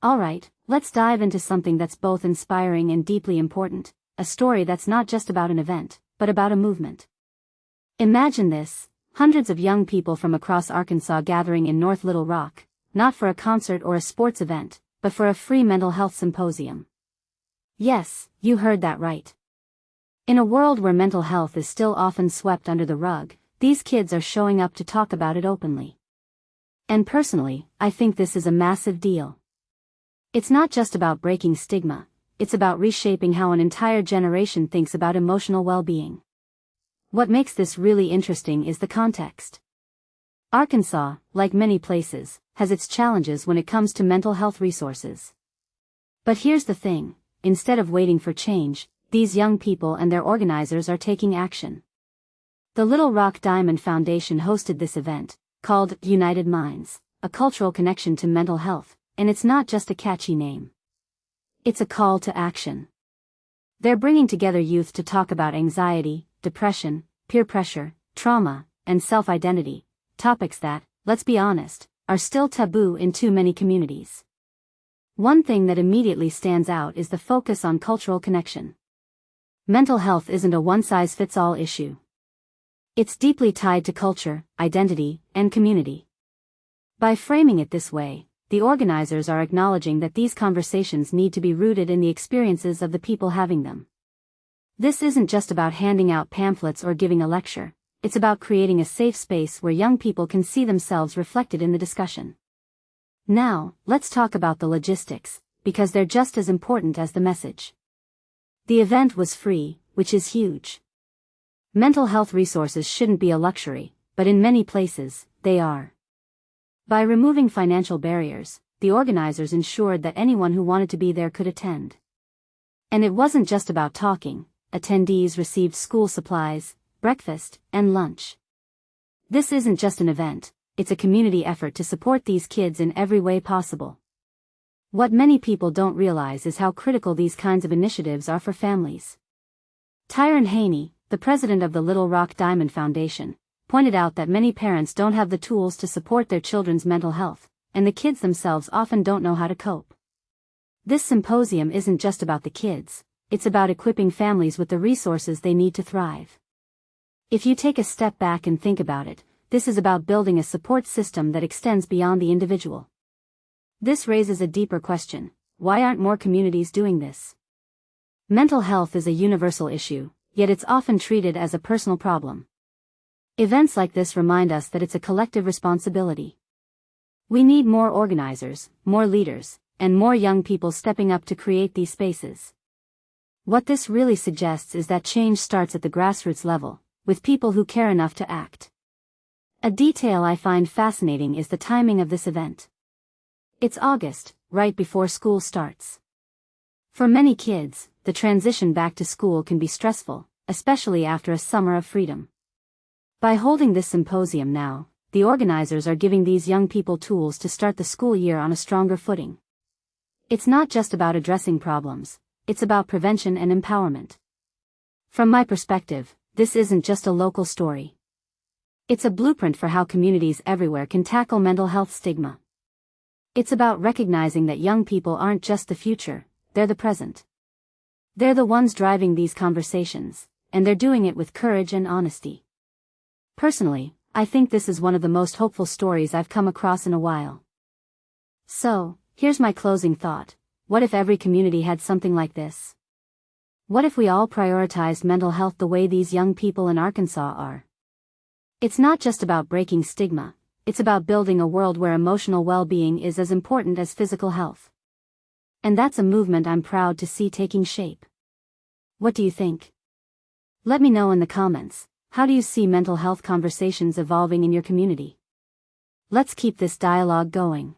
Alright, let's dive into something that's both inspiring and deeply important, a story that's not just about an event, but about a movement. Imagine this, hundreds of young people from across Arkansas gathering in North Little Rock, not for a concert or a sports event, but for a free mental health symposium. Yes, you heard that right. In a world where mental health is still often swept under the rug, these kids are showing up to talk about it openly. And personally, I think this is a massive deal. It's not just about breaking stigma, it's about reshaping how an entire generation thinks about emotional well-being. What makes this really interesting is the context. Arkansas, like many places, has its challenges when it comes to mental health resources. But here's the thing, instead of waiting for change, these young people and their organizers are taking action. The Little Rock Diamond Foundation hosted this event, called United Minds, a cultural connection to mental health, and it's not just a catchy name. It's a call to action. They're bringing together youth to talk about anxiety, depression, peer pressure, trauma, and self-identity, topics that, let's be honest, are still taboo in too many communities. One thing that immediately stands out is the focus on cultural connection. Mental health isn't a one-size-fits-all issue. It's deeply tied to culture, identity, and community. By framing it this way, the organizers are acknowledging that these conversations need to be rooted in the experiences of the people having them. This isn't just about handing out pamphlets or giving a lecture, it's about creating a safe space where young people can see themselves reflected in the discussion. Now, let's talk about the logistics, because they're just as important as the message. The event was free, which is huge. Mental health resources shouldn't be a luxury, but in many places, they are. By removing financial barriers, the organizers ensured that anyone who wanted to be there could attend. And it wasn't just about talking, attendees received school supplies, breakfast, and lunch. This isn't just an event, it's a community effort to support these kids in every way possible. What many people don't realize is how critical these kinds of initiatives are for families. Tyron Haney, the president of the Little Rock Diamond Foundation, pointed out that many parents don't have the tools to support their children's mental health, and the kids themselves often don't know how to cope. This symposium isn't just about the kids, it's about equipping families with the resources they need to thrive. If you take a step back and think about it, this is about building a support system that extends beyond the individual. This raises a deeper question: why aren't more communities doing this? Mental health is a universal issue, yet it's often treated as a personal problem. Events like this remind us that it's a collective responsibility. We need more organizers, more leaders, and more young people stepping up to create these spaces. What this really suggests is that change starts at the grassroots level, with people who care enough to act. A detail I find fascinating is the timing of this event. It's August, right before school starts. For many kids, the transition back to school can be stressful, especially after a summer of freedom. By holding this symposium now, the organizers are giving these young people tools to start the school year on a stronger footing. It's not just about addressing problems, it's about prevention and empowerment. From my perspective, this isn't just a local story. It's a blueprint for how communities everywhere can tackle mental health stigma. It's about recognizing that young people aren't just the future, they're the present. They're the ones driving these conversations, and they're doing it with courage and honesty. Personally, I think this is one of the most hopeful stories I've come across in a while. So, here's my closing thought: what if every community had something like this? What if we all prioritized mental health the way these young people in Arkansas are? It's not just about breaking stigma, it's about building a world where emotional well-being is as important as physical health. And that's a movement I'm proud to see taking shape. What do you think? Let me know in the comments. How do you see mental health conversations evolving in your community? Let's keep this dialogue going.